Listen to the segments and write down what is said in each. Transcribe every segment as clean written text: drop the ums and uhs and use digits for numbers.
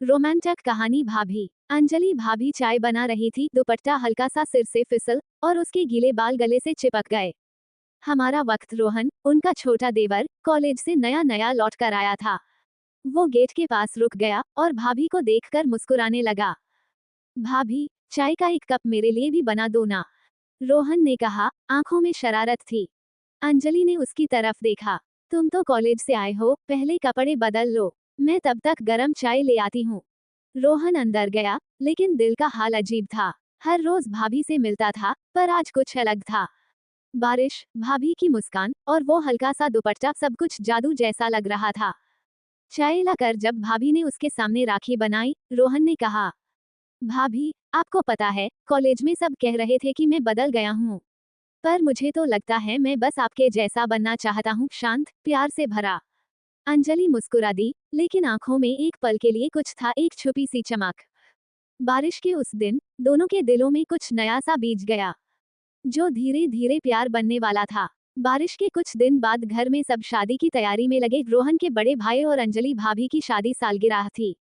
रोमांचक कहानी। भाभी अंजलि भाभी चाय बना रही थी। दुपट्टा हल्का सा सिर से फिसल और उसके गीले बाल गले से चिपक गए। हमारा वक्त रोहन, उनका छोटा देवर, कॉलेज से नया नया लौट कर आया था। वो गेट के पास रुक गया और भाभी को देखकर मुस्कुराने लगा। भाभी, चाय का एक कप मेरे लिए भी बना दो ना, रोहन ने कहा। आंखों में शरारत थी। अंजलि ने उसकी तरफ देखा। तुम तो कॉलेज से आए हो, पहले कपड़े बदल लो, मैं तब तक गरम चाय ले आती हूँ। रोहन अंदर गया, लेकिन दिल का हाल अजीब था। हर रोज भाभी से मिलता था, पर आज कुछ अलग था। बारिश, भाभी की मुस्कान और वो हल्का सा दुपट्टा, सब कुछ जादू जैसा लग रहा था। चाय लाकर जब भाभी ने उसके सामने राखी बनाई, रोहन ने कहा, भाभी, आपको पता है, कॉलेज में सब कह रहे थे कि मैं बदल गया हूँ, पर मुझे तो लगता है मैं बस आपके जैसा बनना चाहता हूँ, शांत, प्यार से भरा। अंजलि मुस्कुरा दी, लेकिन आंखों में एक पल के लिए कुछ था, एक छुपी सी चमक। बारिश के उस दिन दोनों के दिलों में कुछ नया सा बीज गया, जो धीरे धीरे प्यार बनने वाला था। बारिश के कुछ दिन बाद घर में सब शादी की तैयारी में लगे। रोहन के बड़े भाई और अंजलि भाभी की शादी सालगिरह थी।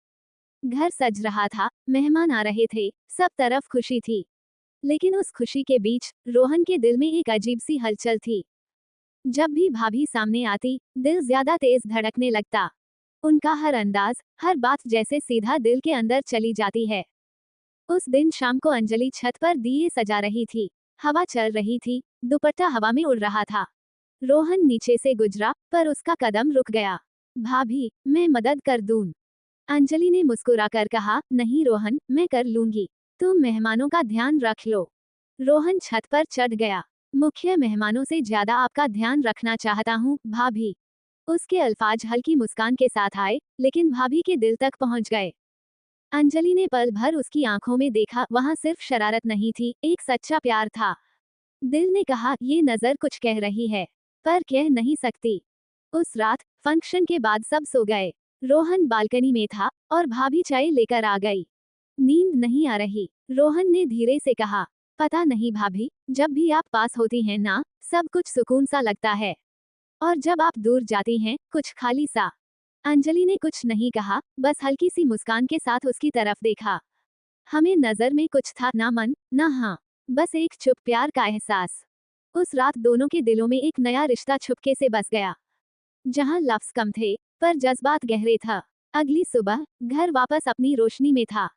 घर सज रहा था, मेहमान आ रहे थे, सब तरफ खुशी थी। लेकिन उस खुशी के बीच रोहन के दिल में एक अजीब सी हलचल थी। जब भी भाभी सामने आती, दिल ज्यादा तेज धड़कने लगता। उनका हर अंदाज, हर बात जैसे सीधा दिल के अंदर चली जाती है। उस दिन शाम को अंजलि छत पर दिए सजा रही थी। हवा चल रही थी, दुपट्टा हवा में उड़ रहा था। रोहन नीचे से गुजरा, पर उसका कदम रुक गया। भाभी, मैं मदद कर दूं? अंजलि ने मुस्कुराकर कहा, नहीं रोहन, मैं कर लूंगी, तुम मेहमानों का ध्यान रख लो। रोहन छत पर चढ़ गया। मुख्य मेहमानों से ज्यादा आपका ध्यान रखना चाहता हूँ, भाभी। उसके अल्फाज हल्की मुस्कान के साथ आए, लेकिन भाभी के दिल तक पहुंच गए। अंजलि ने पल भर उसकी आंखों में देखा, वहां सिर्फ शरारत नहीं थी, एक सच्चा प्यार था। दिल ने कहा, ये नजर कुछ कह रही है, पर कह नहीं सकती। उस रात फंक्शन के बाद सब सो गए। रोहन बालकनी में था और भाभी चाय लेकर आ गई। नींद नहीं आ रही, रोहन ने धीरे से कहा। पता नहीं भाभी, जब भी आप पास होती हैं ना, सब कुछ सुकून सा लगता है, और जब आप दूर जाती हैं, कुछ खाली सा। अंजलि ने कुछ नहीं कहा, बस हल्की सी मुस्कान के साथ उसकी तरफ देखा। हमें नजर में कुछ था, ना मन, ना हाँ, बस एक चुप प्यार का एहसास। उस रात दोनों के दिलों में एक नया रिश्ता छुपके से बस गया, जहां लफ्ज कम थे, पर जज्बात गहरे था। अगली सुबह घर वापस अपनी रोशनी में था।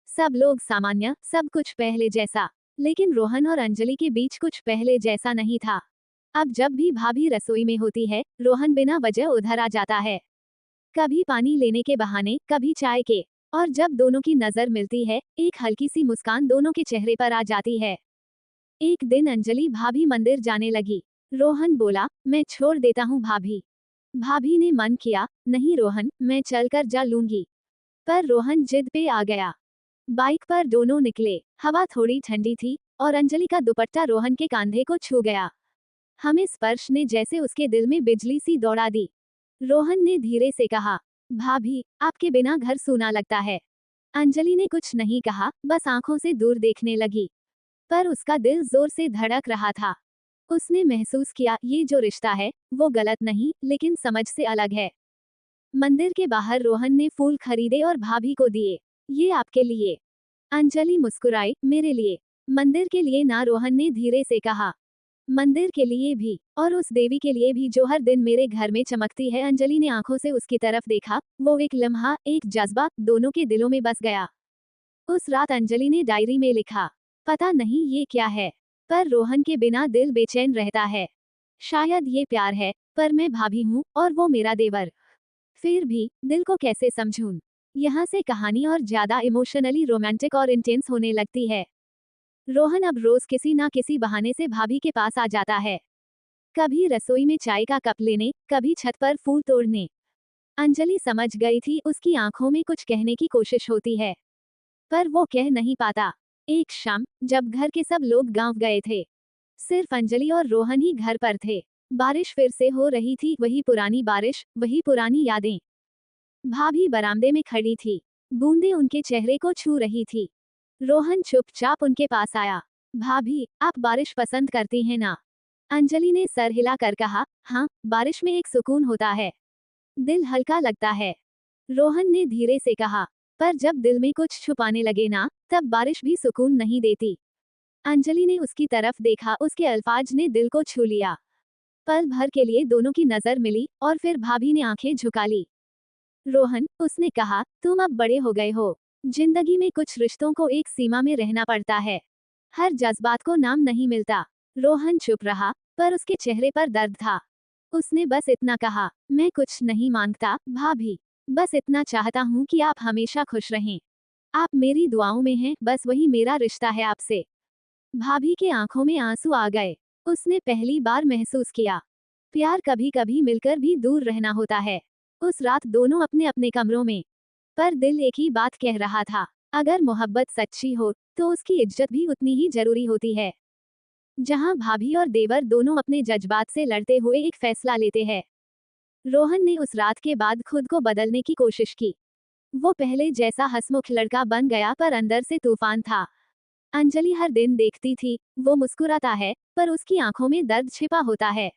सब लोग सामान्य, सब कुछ पहले जैसा, लेकिन रोहन और अंजलि के बीच कुछ पहले जैसा नहीं था। अब जब भी भाभी रसोई में होती है, रोहन बिना वजह उधर आ जाता है। कभी पानी लेने के बहाने, कभी चाय के, और जब दोनों की नजर मिलती है, एक हल्की सी मुस्कान दोनों के चेहरे पर आ जाती है। एक दिन अंजलि भाभी मंदिर जाने लगी। रोहन बोला, मैं छोड़ देता हूँ भाभी। भाभी ने मन किया, नहीं रोहन, मैं चलकर जा लूंगी। पर रोहन जिद पे आ गया। बाइक पर दोनों निकले। हवा थोड़ी ठंडी थी और अंजलि का दुपट्टा रोहन के कंधे को छू गया। हमें स्पर्श ने जैसे उसके दिल में बिजली सी दौड़ा दी। रोहन ने धीरे से कहा, भाभी, आपके बिना घर सूना लगता है। अंजलि ने कुछ नहीं कहा, बस आंखों से दूर देखने लगी। पर उसका दिल जोर से धड़क रहा था। उसने महसूस किया, ये जो रिश्ता है, वो गलत नहीं, लेकिन समझ से अलग है। मंदिर के बाहर रोहन ने फूल खरीदे और भाभी को दिए। ये आपके लिए। अंजलि मुस्कुराई, मेरे लिए? मंदिर के लिए ना, रोहन ने धीरे से कहा। मंदिर के लिए भी, और उस देवी के लिए भी जो हर दिन मेरे घर में चमकती है। अंजलि ने आंखों से उसकी तरफ देखा। वो एक लम्हा, एक जज्बा, दोनों के दिलों में बस गया। उस रात अंजलि ने डायरी में लिखा, पता नहीं ये क्या है, पर रोहन के बिना दिल बेचैन रहता है। शायद ये प्यार है, पर मैं भाभी हूँ और वो मेरा देवर। फिर भी दिल को कैसे समझूं? यहाँ से कहानी और ज्यादा इमोशनली रोमांटिक और इंटेंस होने लगती है। रोहन अब रोज किसी ना किसी बहाने से भाभी के पास आ जाता है। कभी रसोई में चाय का कप लेने, कभी छत पर फूल तोड़ने। अंजलि समझ गई थी, उसकी आंखों में कुछ कहने की कोशिश होती है, पर वो कह नहीं पाता। एक शाम जब घर के सब लोग गांव गए थे, सिर्फ अंजलि और रोहन ही घर पर थे। बारिश फिर से हो रही थी, वही पुरानी बारिश, वही पुरानी यादें। भाभी बरामदे में खड़ी थी, बूंदें उनके चेहरे को छू रही थी। रोहन चुपचाप उनके पास आया। भाभी, आप बारिश पसंद करती हैं ना? अंजलि ने सर हिलाकर कहा, हाँ, बारिश में एक सुकून होता है, दिल हल्का लगता है। रोहन ने धीरे से कहा, पर जब दिल में कुछ छुपाने लगे ना, तब बारिश भी सुकून नहीं देती। अंजलि ने उसकी तरफ देखा, उसके अल्फाज ने दिल को छू लिया। पल भर के लिए दोनों की नजर मिली और फिर भाभी ने आंखें झुका ली। रोहन, उसने कहा, तुम अब बड़े हो गए हो। जिंदगी में कुछ रिश्तों को एक सीमा में रहना पड़ता है। हर जज्बात को नाम नहीं मिलता। रोहन चुप रहा, पर उसके चेहरे पर दर्द था। उसने बस इतना कहा, मैं कुछ नहीं मांगता भाभी, बस इतना चाहता हूँ कि आप हमेशा खुश रहें। आप मेरी दुआओं में हैं, बस वही मेरा रिश्ता है आपसे। भाभी के आंखों में आंसू आ गए। उसने पहली बार महसूस किया, प्यार कभी कभी मिलकर भी दूर रहना होता है। उस रात दोनों अपने अपने कमरों में, पर दिल एक ही बात कह रहा था, अगर मोहब्बत सच्ची हो तो उसकी इज्जत भी उतनी ही जरूरी होती है। जहां भाभी और देवर दोनों अपने जज्बात से लड़ते हुए एक फैसला लेते हैं। रोहन ने उस रात के बाद खुद को बदलने की कोशिश की। वो पहले जैसा हंसमुख लड़का बन गया, पर अंदर से तूफान था। अंजलि हर दिन देखती थी, वो मुस्कुराता है, पर उसकी आंखों में दर्द छिपा होता है।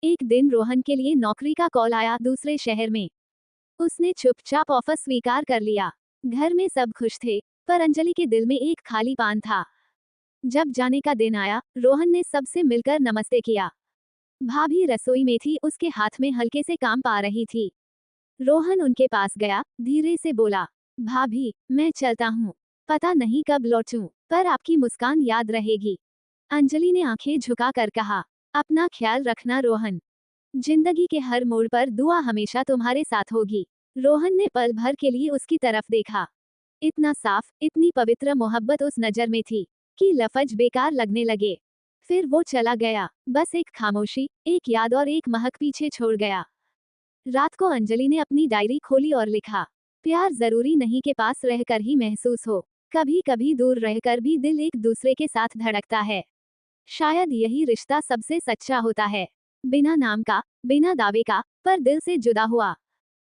एक दिन रोहन के लिए नौकरी का कॉल आया दूसरे शहर में। उसने चुपचाप ऑफर स्वीकार कर लिया। घर में सब खुश थे, पर अंजलि के दिल में एक खालीपन था। जब जाने का दिन आया, रोहन ने सबसे मिलकर नमस्ते किया। भाभी रसोई में थी, उसके हाथ में हल्के से काम पा रही थी। रोहन उनके पास गया, धीरे से बोला, भाभी, मैं चलता हूँ, पता नहीं कब लौटूं, पर आपकी मुस्कान याद रहेगी। अंजलि ने आंखें झुका कर कहा, अपना ख्याल रखना रोहन। जिंदगी के हर मोड़ पर दुआ हमेशा तुम्हारे साथ होगी। रोहन ने पल भर के लिए उसकी तरफ देखा। इतना साफ, इतनी पवित्र मोहब्बत उस नजर में थी कि लफ्ज बेकार लगने लगे। फिर वो चला गया, बस एक खामोशी, एक याद और एक महक पीछे छोड़ गया। रात को अंजलि ने अपनी डायरी खोली और लिखा, प्यार जरूरी नहीं के पास रहकर ही महसूस हो, कभी कभी दूर रहकर भी दिल एक दूसरे के साथ धड़कता है। शायद यही रिश्ता सबसे सच्चा होता है। बिना नाम का, बिना दावे का, पर दिल से जुदा हुआ।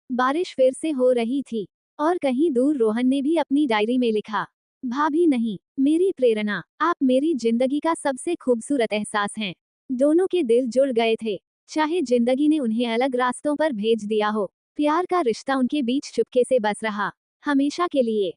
बारिश फिर से हो रही थी, और कहीं दूर रोहन ने भी अपनी डायरी में लिखा, भाभी नहीं, मेरी प्रेरणा, आप मेरी जिंदगी का सबसे खूबसूरत एहसास हैं। दोनों के दिल जुड़ गए थे, चाहे जिंदगी ने उन्हें अलग रास्तों पर भेज दिया हो। प्यार का रिश्ता उनके बीच चुपके से बस रहा, हमेशा के लिए।